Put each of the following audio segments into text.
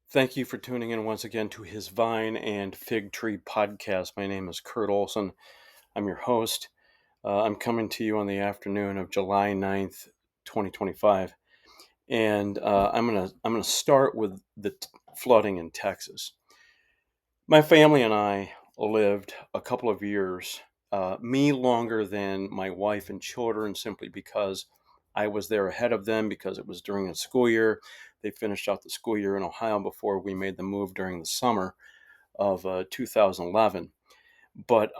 Thank you for tuning in once again to his Vine and Fig Tree podcast. My name is Kurt Olson. I'm your host. I'm coming to you on the afternoon of July 9th, 2025. And I'm gonna start with the flooding in Texas. My family and I lived a couple of years, me longer than my wife and children, simply because I was there ahead of them because it was during the school year. They finished out the school year in Ohio before we made the move during the summer of 2011. But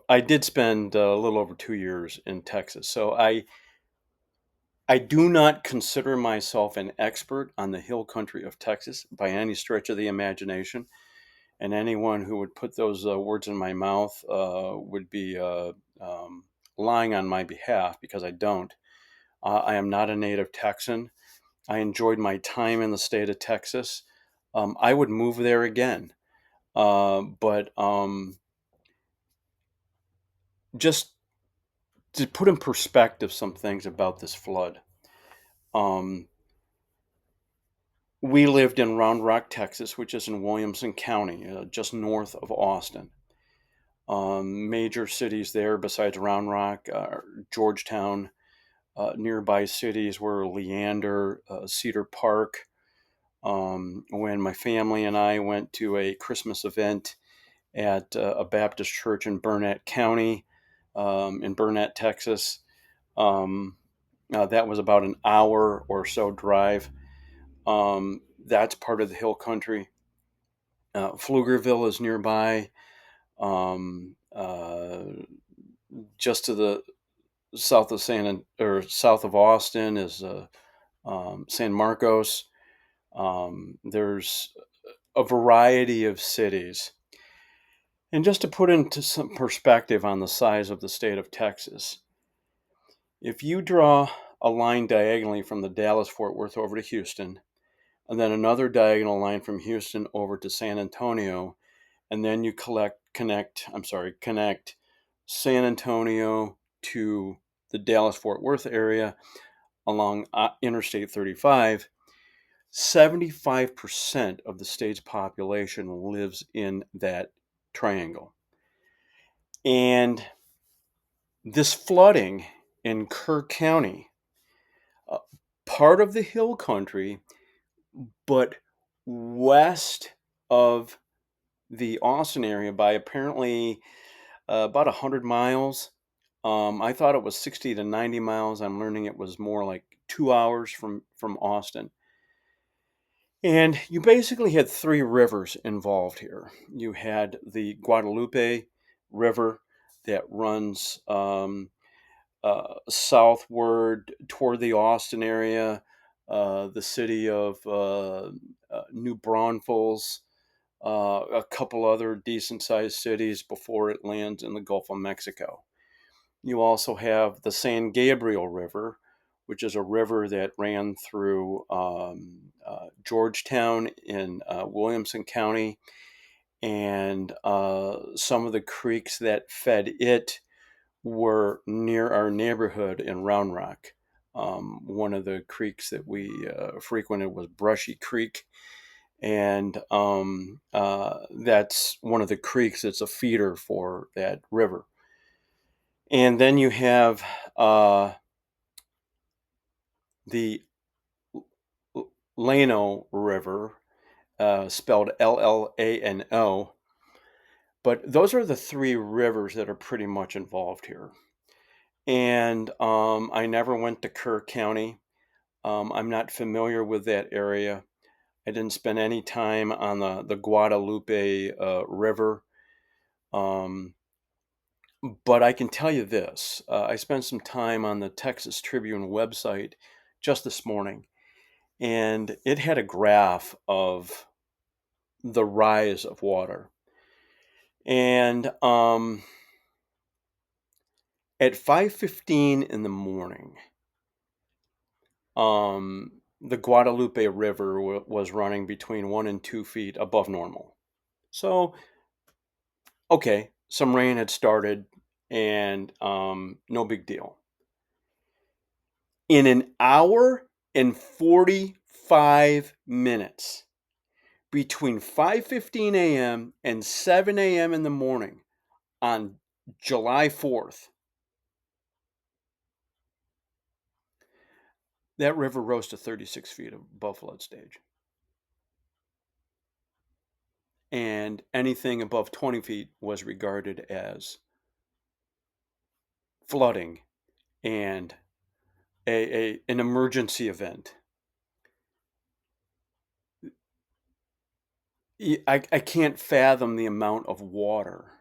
I did spend a little over 2 years in Texas. So I do not consider myself an expert on the hill country of Texas by any stretch of the imagination. And anyone who would put those words in my mouth would be lying on my behalf because I don't. I am not a native Texan. I enjoyed my time in the state of Texas. I would move there again. But just to put in perspective some things about this flood, um, we lived in Round Rock, Texas, which is in Williamson County, just north of Austin. Major cities there besides Round Rock, Georgetown, nearby cities were Leander, Cedar Park. When my family and I went to a Christmas event at a Baptist church in Burnett County, in Burnett, Texas, um, that was about an hour or so drive. That's part of the hill country. Pflugerville is nearby. Um, uh, just to the south of south of Austin is San Marcos. There's a variety of cities. And just to put into some perspective on the size of the state of Texas, if you draw a line diagonally from the Dallas Fort Worth over to Houston, and then another diagonal line from Houston over to San Antonio, and then you connect San Antonio to the Dallas Fort Worth area along Interstate 35, 75% of the state's population lives in that triangle. And this flooding in Kerr County, uh, part of the hill country, but west of the Austin area by apparently about 100 miles. I thought it was 60 to 90 miles. I'm learning it was more like 2 hours from Austin. And you basically had three rivers involved here. You had the Guadalupe River that runs southward toward the Austin area, the city of New Braunfels, a couple other decent sized cities before it lands in the Gulf of Mexico. You also have the San Gabriel River, which is a river that ran through Georgetown in Williamson County, and some of the creeks that fed it were near our neighborhood in Round Rock. One of the creeks that we frequented was Brushy Creek, and that's one of the creeks that's a feeder for that river. And then you have the Llano River, spelled Llano. But those are the three rivers that are pretty much involved here. And I never went to Kerr County. I'm not familiar with that area. I didn't spend any time on the Guadalupe River. Um, but I can tell you this. I spent some time on the Texas Tribune website just this morning, and it had a graph of the rise of water. And at 5:15 in the morning, the Guadalupe River was running between 1 and 2 feet above normal. So, okay, some rain had started, and no big deal. In an hour and 45 minutes, between 5:15 a.m. and 7 a.m. in the morning on July 4th, that river rose to 36 feet above flood stage. And anything above 20 feet was regarded as flooding and an emergency event. I can't fathom the amount of water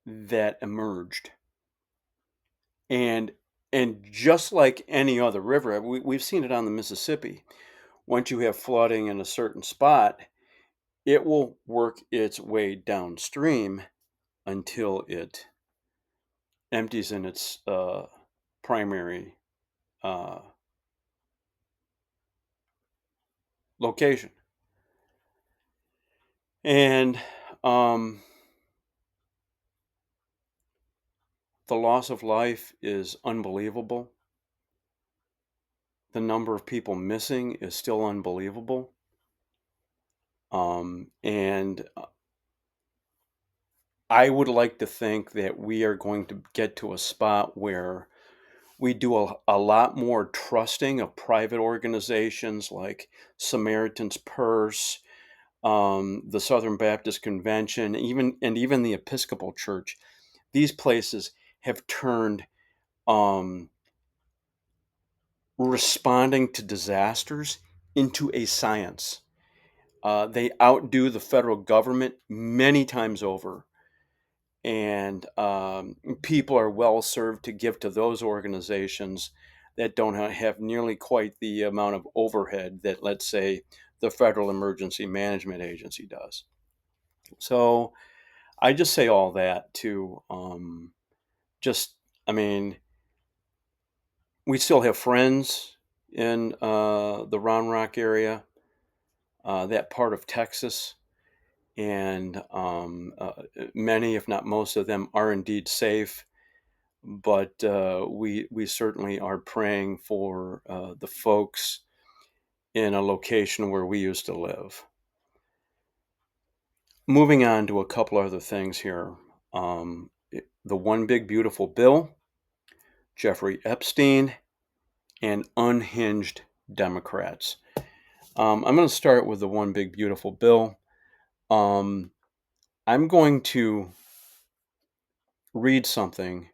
that emerged. And just like any other river, we've seen it on the Mississippi. Once you have flooding in a certain spot, it will work its way downstream until it empties in its primary uh, location. And the loss of life is unbelievable. The number of people missing is still unbelievable. And I would like to think that we are going to get to a spot where we do a lot more trusting of private organizations like Samaritan's Purse, the Southern Baptist Convention, even the Episcopal Church. These places have turned responding to disasters into a science. They outdo the federal government many times over, and people are well served to give to those organizations that don't have nearly quite the amount of overhead that, let's say, the Federal Emergency Management Agency does. So I just say all that to just, I mean, we still have friends in the Round Rock area, that part of Texas, and many, if not most of them, are indeed safe. But we certainly are praying for the folks in a location where we used to live. Moving on to a couple other things here. The One Big Beautiful Bill, Jeffrey Epstein, and unhinged Democrats. I'm going to start with the One Big Beautiful Bill. I'm going to read something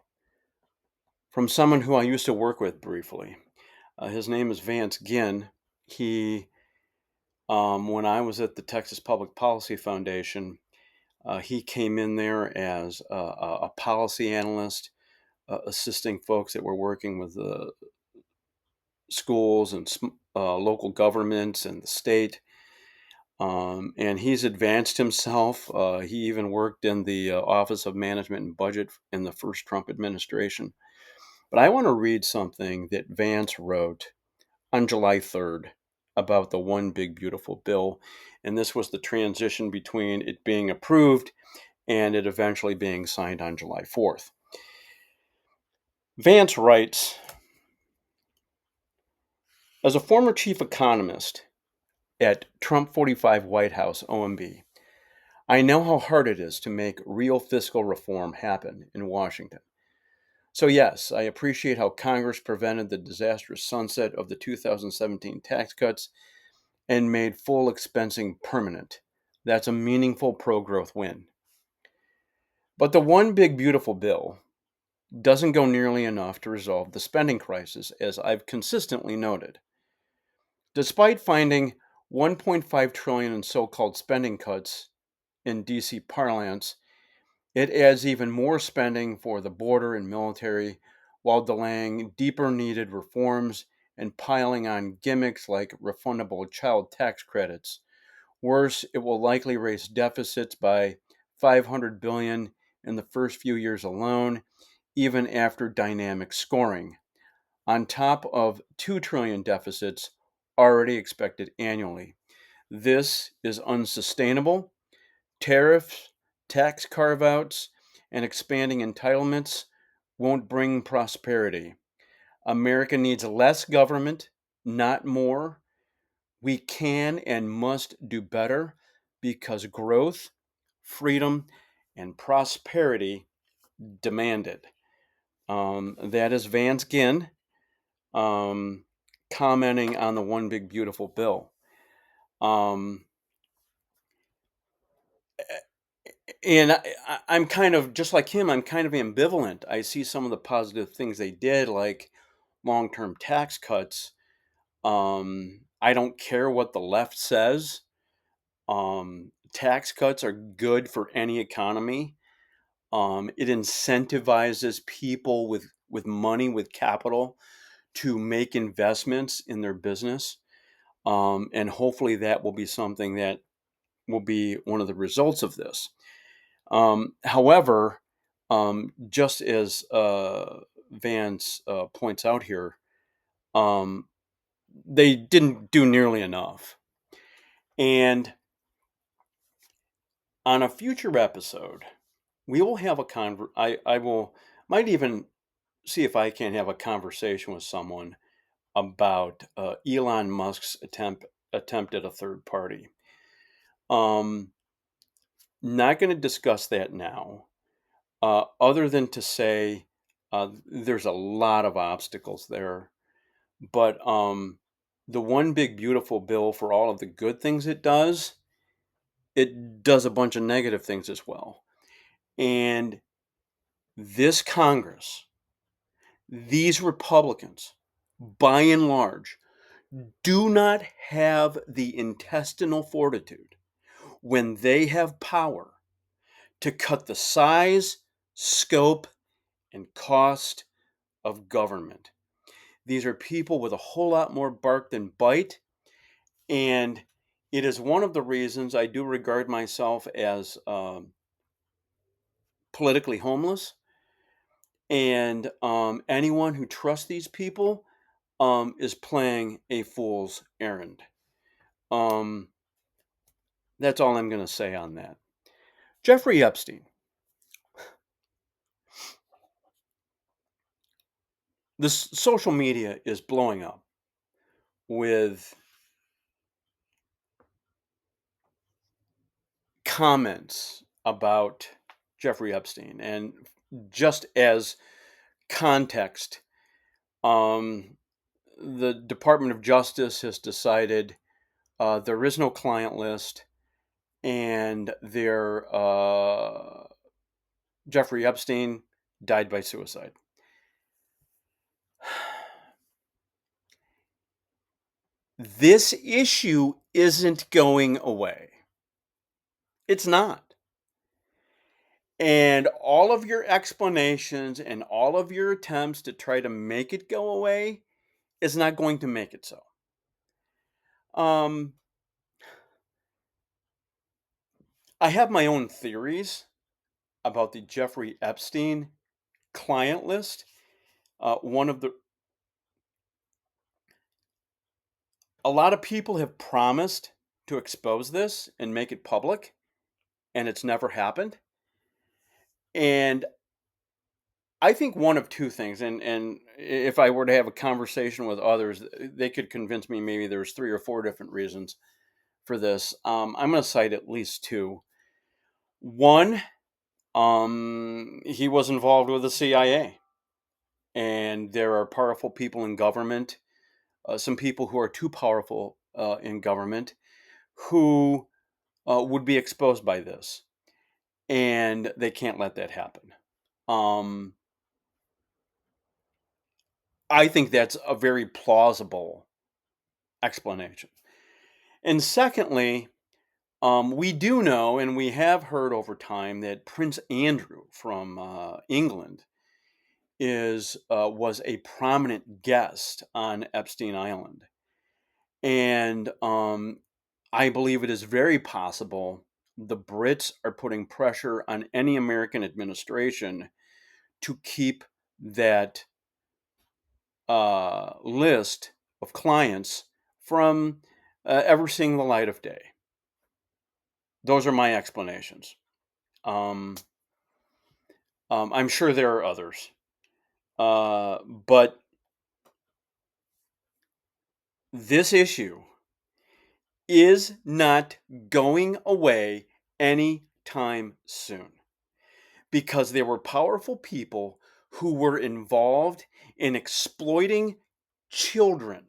from someone who I used to work with briefly. His name is Vance Ginn. He, when I was at the Texas Public Policy Foundation, he came in there as a policy analyst, assisting folks that were working with schools and local governments and the state. And he's advanced himself. He even worked in the Office of Management and Budget in the first Trump administration. But I want to read something that Vance wrote on July 3rd about the One Big Beautiful Bill. And this was the transition between it being approved and it eventually being signed on July 4th. Vance writes, as a former chief economist at Trump 45 White House OMB, I know how hard it is to make real fiscal reform happen in Washington. So yes, I appreciate how Congress prevented the disastrous sunset of the 2017 tax cuts and made full expensing permanent. That's a meaningful pro-growth win. But the One Big Beautiful Bill doesn't go nearly enough to resolve the spending crisis, as I've consistently noted. Despite finding $1.5 trillion in so-called spending cuts in DC parlance, it adds even more spending for the border and military while delaying deeper needed reforms and piling on gimmicks like refundable child tax credits. Worse, it will likely raise deficits by $500 billion in the first few years alone, even after dynamic scoring, on top of $2 trillion deficits already expected annually. This is unsustainable. Tariffs, tax carve-outs, and expanding entitlements won't bring prosperity. America needs less government, not more. We can and must do better because growth, freedom, and prosperity demand it. That is Vance Ginn um, commenting on the One Big Beautiful Bill. Um, and I'm kind of, just like him, I'm kind of ambivalent. I see some of the positive things they did, like long-term tax cuts. I don't care what the left says. Tax cuts are good for any economy. It incentivizes people with money, with capital, to make investments in their business. And hopefully that will be something that will be one of the results of this. However, just as Vance points out here, um, they didn't do nearly enough. And on a future episode, we will have I will might even see if I can have a conversation with someone about Elon Musk's attempt at a third party. Um, Not going to discuss that now, other than to say there's a lot of obstacles there. But the One Big Beautiful Bill, for all of the good things it does a bunch of negative things as well. And this Congress, these Republicans, by and large, do not have the intestinal fortitude when they have power to cut the size, scope, and cost of government. These are people with a whole lot more bark than bite, and it is one of the reasons I do regard myself as politically homeless. And anyone who trusts these people is playing a fool's errand. Um, that's all I'm going to say on that. Jeffrey Epstein. This social media is blowing up with comments about Jeffrey Epstein. And just as context, um, the Department of Justice has decided there is no client list, and Jeffrey Epstein died by suicide. This issue isn't going away. It's not. And all of your explanations and all of your attempts to try to make it go away is not going to make it so. I have my own theories about the Jeffrey Epstein client list. One of the A lot of people have promised to expose this and make it public, and it's never happened. And I think one of two things, and if I were to have a conversation with others, they could convince me maybe there's three or four different reasons for this. I'm going to cite at least two. One, he was involved with the CIA, and there are powerful people in government, some people who are too powerful in government, who would be exposed by this, and they can't let that happen. Um, I think that's a very plausible explanation. And secondly, we do know, and we have heard over time, that Prince Andrew from England was a prominent guest on Epstein Island, and I believe it is very possible the Brits are putting pressure on any American administration to keep that list of clients from ever seeing the light of day. Those are my explanations. Um, I'm sure there are others. But this issue is not going away anytime soon, because there were powerful people who were involved in children,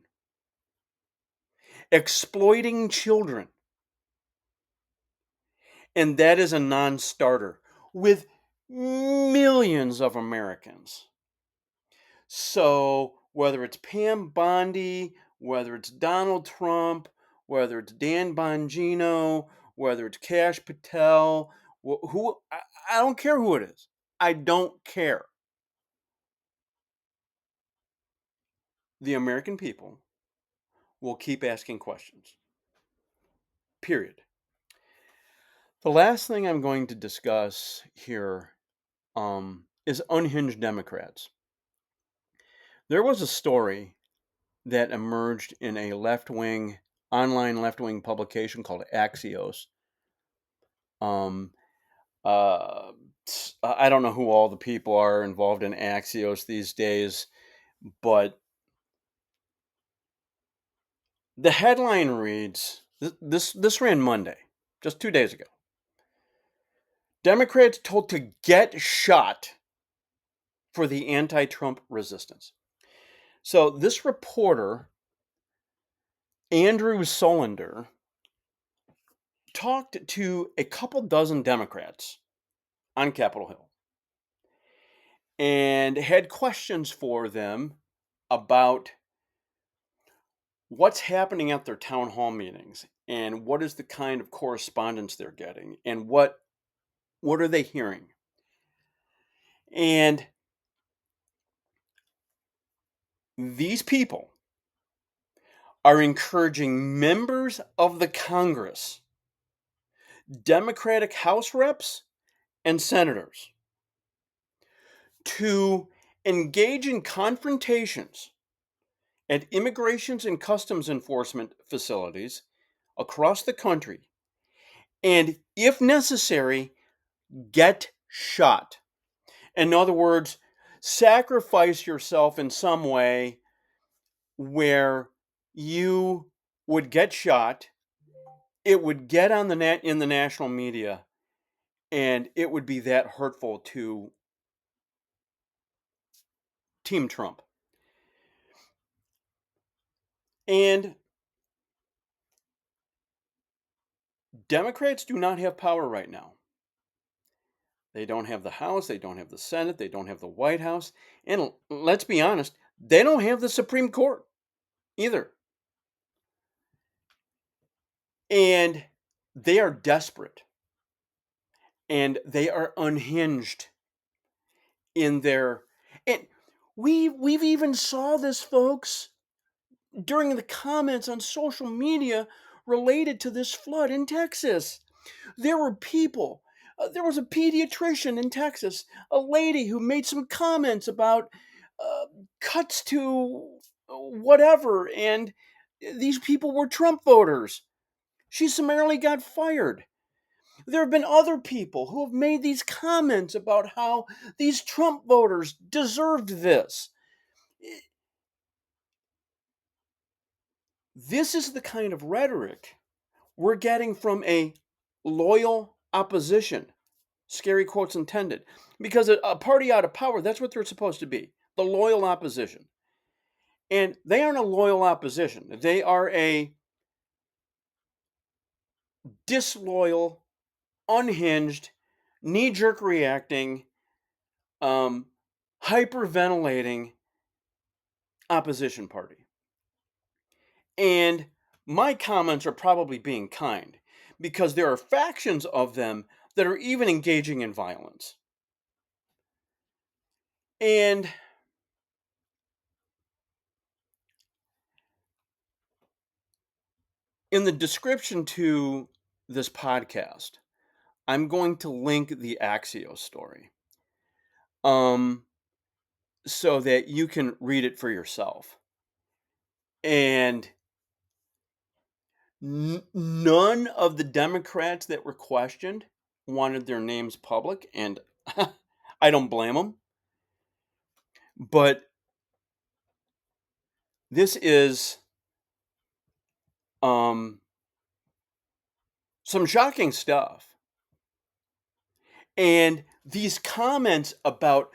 exploiting children. And that is a non starter with millions of Americans. So, whether it's Pam Bondi, whether it's Donald Trump, whether it's Dan Bongino, whether it's Kash Patel, I don't care who it is. I don't care. The American people will keep asking questions. Period. The last thing I'm going to discuss here is unhinged Democrats. There was a story that emerged in a online left wing publication called Axios. Um, uh, I don't know who all the people are involved in Axios these days, but the headline reads, this ran Monday, just 2 days ago. Democrats told to get shot for the anti-Trump resistance. So this reporter, Andrew Solinder, talked to a couple dozen Democrats on Capitol Hill and had questions for them about what's happening at their town hall meetings and what is the kind of correspondence they're getting and what are they hearing. And these people are encouraging members of the Congress, Democratic House reps and senators, to engage in confrontations at immigrations and customs enforcement facilities across the country, and if necessary, get shot. In other words, sacrifice yourself in some way where you would get shot, it would get on the net in the national media, and it would be that hurtful to Team Trump. And Democrats do not have power right now. They don't have the House, they don't have the Senate, they don't have the White House, and let's be honest, they don't have the Supreme Court either. And they are desperate. And they are unhinged in their, and we've even saw this, folks, during the comments on social media related to this flood in Texas. There were people, there was a pediatrician in Texas, a lady who made some comments about uh, cuts to whatever, and these people were Trump voters. She summarily got fired. There have been other people who have made these comments about how these Trump voters deserved this. This is the kind of rhetoric we're getting from a loyal opposition. Scary quotes intended. Because a party out of power, that's what they're supposed to be, the loyal opposition. And they aren't a loyal opposition. They are a disloyal, unhinged, knee jerk reacting, um, hyperventilating opposition party. And my comments are probably being kind because there are factions of them that are even engaging in violence. And in the description to this podcast, I'm going to link the Axios story so that you can read it for yourself. And none of the Democrats that were questioned wanted their names public, and I don't blame them. But this is Some shocking stuff. And these comments about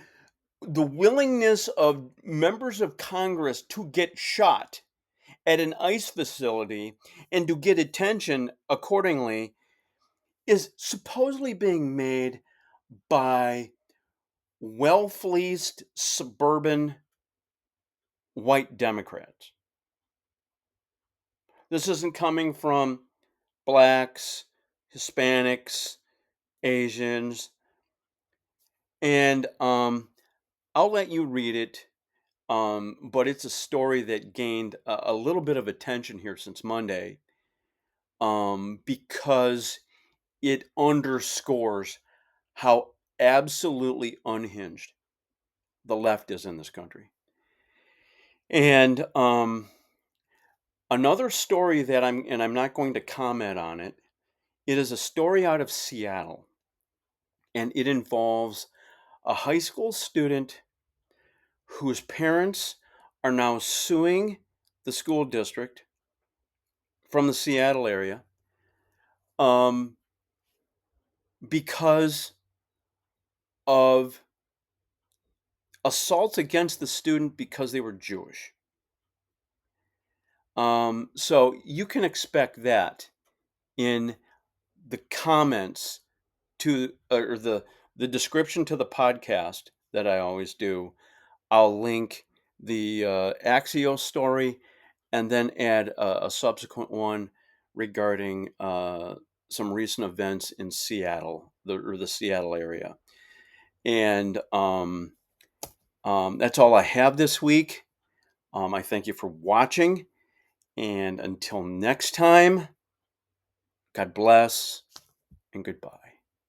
the willingness of members of Congress to get shot at an ICE facility and to get attention accordingly is supposedly being made by well fleeced suburban white Democrats. This isn't coming from blacks, Hispanics, Asians, and I'll let you read it. But it's a story that gained a little bit of attention here since Monday, because it underscores how absolutely unhinged the left is in this country. And another story that I'm not going to comment on it. It is a story out of Seattle, and it involves a high school student whose parents are now suing the school district from the Seattle area, um, because of assaults against the student because they were Jewish. So you can expect that in the comments to or the description to the podcast that I always do. I'll link the Axios story and then add a subsequent one regarding some recent events in Seattle, the Seattle area. And that's all I have this week. I thank you for watching. And until next time, God bless and goodbye.